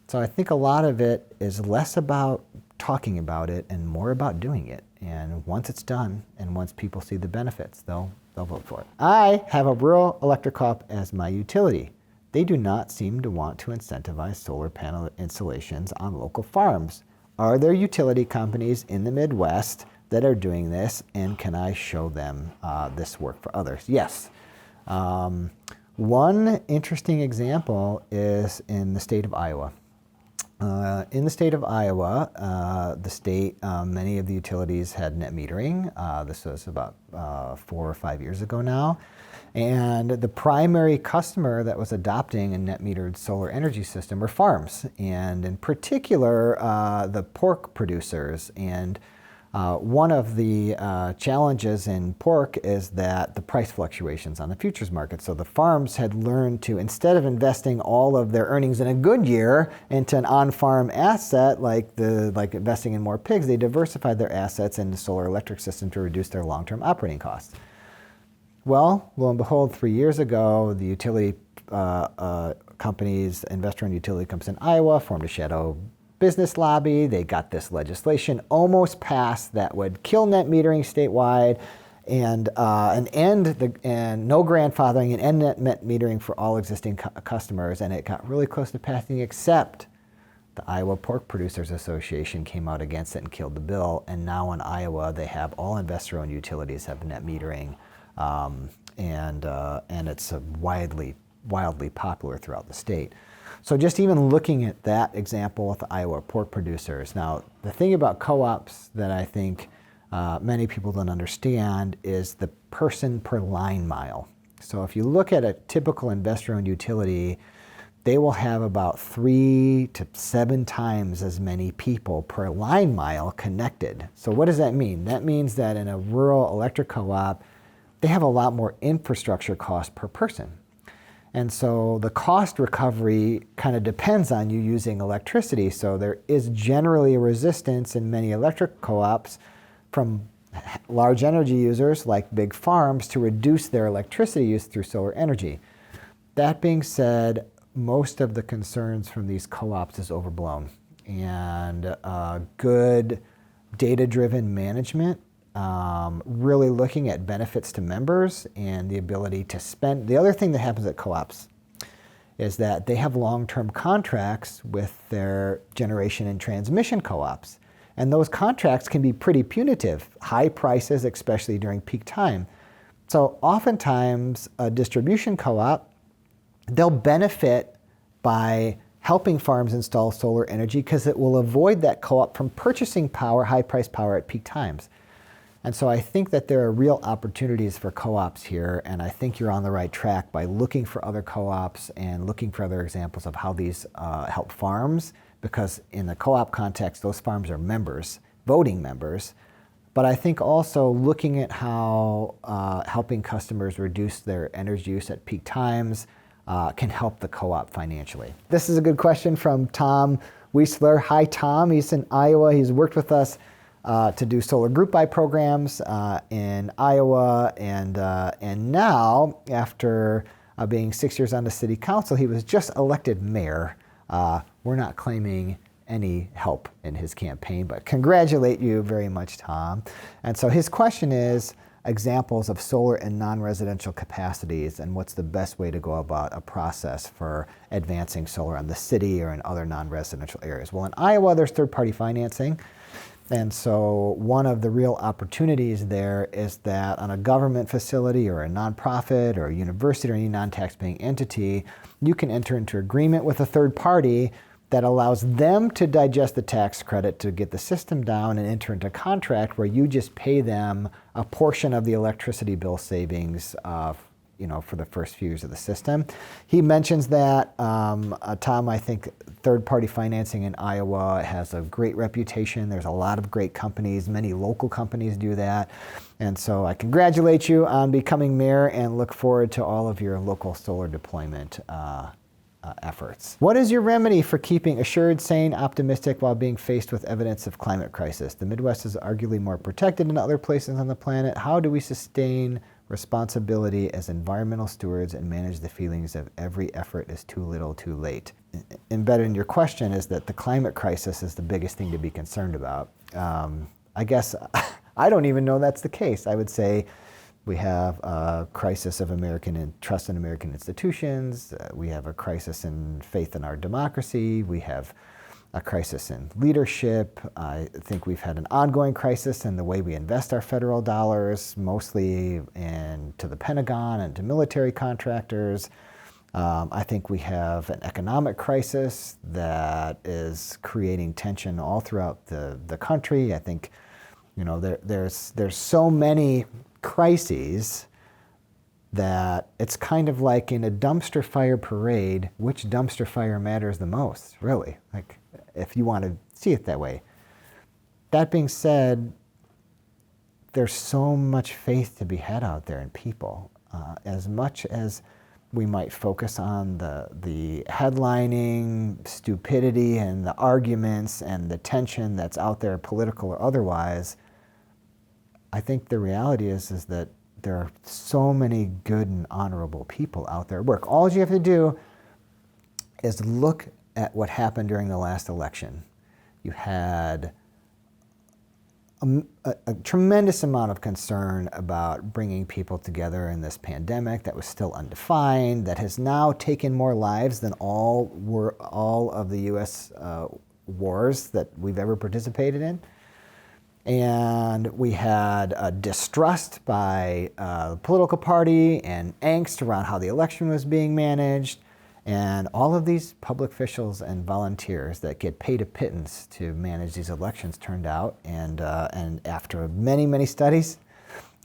So I think a lot of it is less about talking about it and more about doing it. And once it's done and once people see the benefits, they'll vote for it. I have a rural electric co-op as my utility. They do not seem to want to incentivize solar panel installations on local farms. Are there utility companies in the Midwest that are doing this, and can I show them this work for others? Yes. One interesting example is in the state of Iowa. In the state of Iowa, many of the utilities had net metering. This was about 4 or 5 years ago now. And the primary customer that was adopting a net metered solar energy system were farms, and in particular, the pork producers. And one of the challenges in pork is that the price fluctuations on the futures market. So the farms had learned to, instead of investing all of their earnings in a good year into an on-farm asset like investing in more pigs, they diversified their assets into solar electric system to reduce their long-term operating costs. Well, lo and behold, 3 years ago, the utility companies, investor-owned utility companies in Iowa formed a shadow business lobby. They got this legislation almost passed that would kill net metering statewide and no grandfathering and end net metering for all existing customers. And it got really close to passing, except the Iowa Pork Producers Association came out against it and killed the bill. And now in Iowa, they have all investor-owned utilities have net metering. And it's wildly popular throughout the state. So just even looking at that example with the Iowa pork producers. Now, the thing about co-ops that I think many people don't understand is the person per line mile. So if you look at a typical investor-owned utility, they will have about 3 to 7 times as many people per line mile connected. So what does that mean? That means that in a rural electric co-op, they have a lot more infrastructure cost per person. And so the cost recovery kind of depends on you using electricity. So there is generally a resistance in many electric co-ops from large energy users like big farms to reduce their electricity use through solar energy. That being said, most of the concerns from these co-ops is overblown. And good data-driven management, really looking at benefits to members and the ability to spend. The other thing that happens at co-ops is that they have long-term contracts with their generation and transmission co-ops. And those contracts can be pretty punitive, high prices, especially during peak time. So oftentimes a distribution co-op, they'll benefit by helping farms install solar energy because it will avoid that co-op from purchasing power, high-priced power at peak times. And so I think that there are real opportunities for co-ops here, and I think you're on the right track by looking for other co-ops and looking for other examples of how these help farms, because in the co-op context, those farms are members, voting members. But I think also looking at how helping customers reduce their energy use at peak times can help the co-op financially. This is a good question from Tom Wiesler. Hi, Tom. He's in Iowa. He's worked with us to do solar group buy programs in Iowa, and now, after being 6 years on the city council, he was just elected mayor. We're not claiming any help in his campaign, but congratulate you very much, Tom. And so his question is examples of solar and non-residential capacities, and what's the best way to go about a process for advancing solar on the city or in other non-residential areas. Well, in Iowa, there's third-party financing. And so one of the real opportunities there is that on a government facility or a nonprofit or a university or any non-taxpaying entity, you can enter into agreement with a third party that allows them to digest the tax credit to get the system down and enter into a contract where you just pay them a portion of the electricity bill savings for the first few years of the system. He mentions that, Tom, I think third-party financing in Iowa has a great reputation. There's a lot of great companies. Many local companies do that. And so I congratulate you on becoming mayor and look forward to all of your local solar deployment efforts. What is your remedy for keeping assured, sane, optimistic while being faced with evidence of climate crisis? The Midwest is arguably more protected than other places on the planet. How do we sustain responsibility as environmental stewards and manage the feelings of every effort is too little too late. Embedded in your question is that the climate crisis is the biggest thing to be concerned about. I guess I don't even know that's the case. I would say we have a crisis of trust in American institutions. We have a crisis in faith in our democracy. We have a crisis in leadership. I think we've had an ongoing crisis in the way we invest our federal dollars, mostly into the Pentagon and to military contractors. I think we have an economic crisis that is creating tension all throughout the country. I think, there's so many crises that it's kind of like in a dumpster fire parade, which dumpster fire matters the most, really, like if you want to see it that way. That being said, there's so much faith to be had out there in people. As much as we might focus on the headlining stupidity and the arguments and the tension that's out there, political or otherwise, I think the reality is that there are so many good and honorable people out there at work. All you have to do is look at what happened during the last election. You had a tremendous amount of concern about bringing people together in this pandemic that was still undefined, that has now taken more lives than all of the U.S. Wars that we've ever participated in. And we had a distrust by the political party and angst around how the election was being managed. And all of these public officials and volunteers that get paid a pittance to manage these elections turned out, and after many, many studies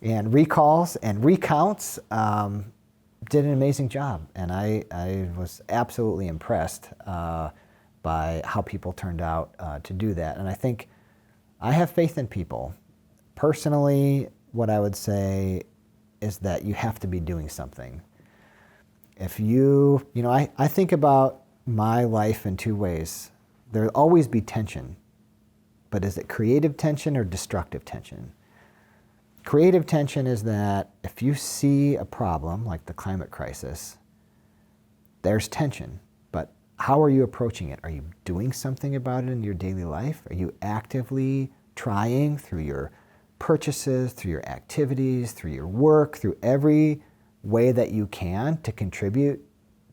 and recalls and recounts, did an amazing job. And I was absolutely impressed by how people turned out to do that. And I think I have faith in people. Personally, what I would say is that you have to be doing something. If I think about my life in two ways. There'll always be tension, but is it creative tension or destructive tension? Creative tension is that if you see a problem like the climate crisis, there's tension, but how are you approaching it? Are you doing something about it in your daily life? Are you actively trying through your purchases, through your activities, through your work, through every way that you can to contribute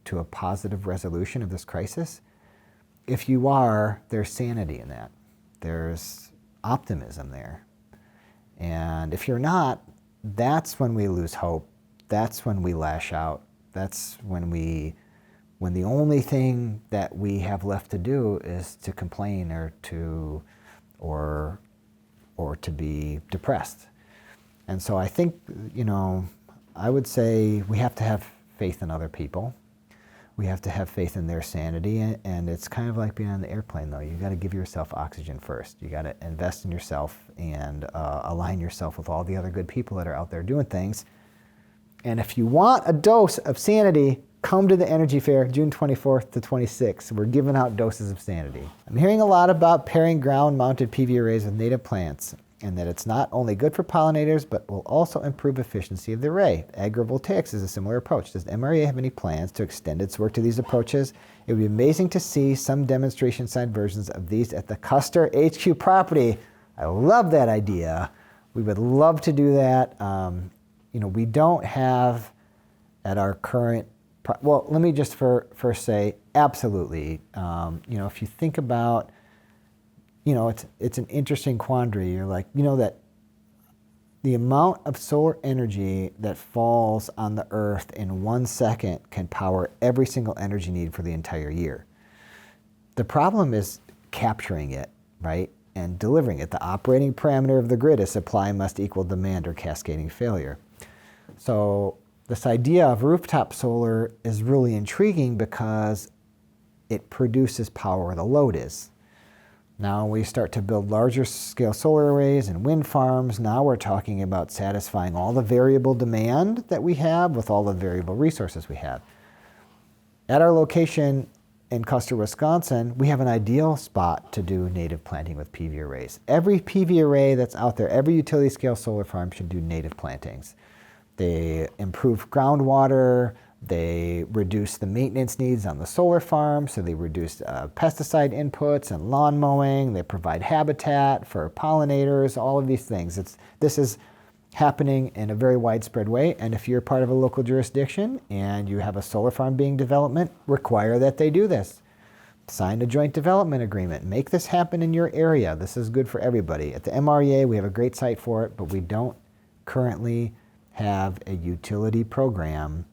to a positive resolution of this crisis? If you are, there's sanity in that. There's optimism there. And if you're not, that's when we lose hope. That's when we lash out. That's when the only thing that we have left to do is to complain or to be depressed. And so I think, I would say we have to have faith in other people. We have to have faith in their sanity, and it's kind of like being on the airplane, though. You got to give yourself oxygen first. You got to invest in yourself and align yourself with all the other good people that are out there doing things. And if you want a dose of sanity, come to the Energy Fair, June 24th to 26th. We're giving out doses of sanity. I'm hearing a lot about pairing ground-mounted PV arrays with native plants, and that it's not only good for pollinators, but will also improve efficiency of the array. Agrivoltaics is a similar approach. Does MREA have any plans to extend its work to these approaches? It would be amazing to see some demonstration-side versions of these at the Custer HQ property. I love that idea. We would love to do that. We don't have at our current, well, let me just first say, absolutely. If you think about, it's an interesting quandary. You're like, that the amount of solar energy that falls on the earth in 1 second can power every single energy need for the entire year. The problem is capturing it, right? And delivering it. The operating parameter of the grid is supply must equal demand or cascading failure. So this idea of rooftop solar is really intriguing because it produces power where the load is. Now we start to build larger scale solar arrays and wind farms. Now we're talking about satisfying all the variable demand that we have with all the variable resources we have. At our location in Custer, Wisconsin, we have an ideal spot to do native planting with PV arrays. Every PV array that's out there, every utility scale solar farm should do native plantings. They improve groundwater. They reduce the maintenance needs on the solar farm, so they reduce pesticide inputs and lawn mowing. They provide habitat for pollinators, all of these things. This is happening in a very widespread way, and if you're part of a local jurisdiction and you have a solar farm being development, require that they do this. Sign a joint development agreement. Make this happen in your area. This is good for everybody. At the MREA, we have a great site for it, but we don't currently have a utility program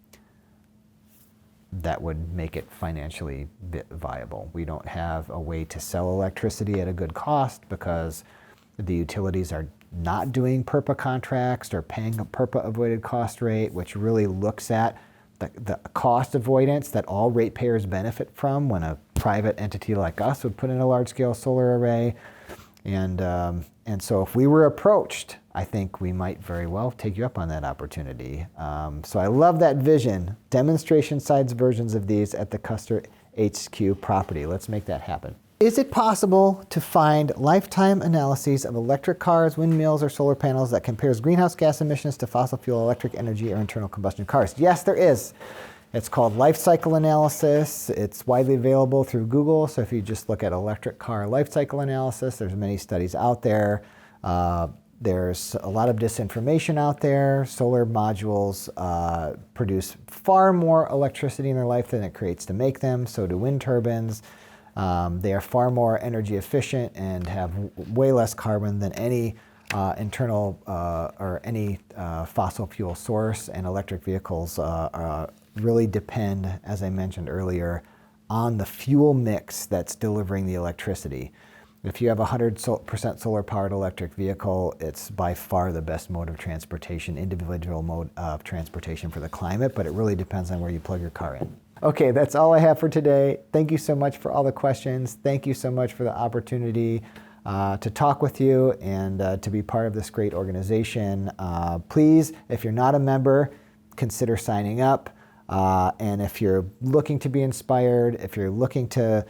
that would make it financially viable. We don't have a way to sell electricity at a good cost because the utilities are not doing PERPA contracts or paying a PERPA avoided cost rate, which really looks at the cost avoidance that all ratepayers benefit from when a private entity like us would put in a large-scale solar array. And so if we were approached, I think we might very well take you up on that opportunity. So I love that vision. Demonstration size versions of these at the Custer HQ property. Let's make that happen. Is it possible to find lifetime analyses of electric cars, windmills, or solar panels that compares greenhouse gas emissions to fossil fuel electric energy or internal combustion cars? Yes, there is. It's called life cycle analysis. It's widely available through Google. So if you just look at electric car life cycle analysis, there's many studies out there. There's a lot of disinformation out there. Solar modules produce far more electricity in their life than it creates to make them. So do wind turbines. They are far more energy efficient and have way less carbon than any internal or any fossil fuel source. And electric vehicles really depend, as I mentioned earlier, on the fuel mix that's delivering the electricity. If you have a 100% solar-powered electric vehicle, it's by far the best mode of transportation, individual mode of transportation for the climate, but it really depends on where you plug your car in. Okay, that's all I have for today. Thank you so much for all the questions. Thank you so much for the opportunity to talk with you and to be part of this great organization. Please, if you're not a member, consider signing up. And if you're looking to be inspired, if you're looking to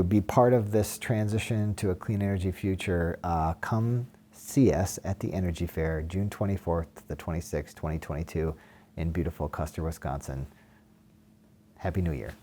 be part of this transition to a clean energy future, come see us at the Energy Fair, June 24th to the 26th, 2022 in beautiful Custer, Wisconsin. Happy New Year.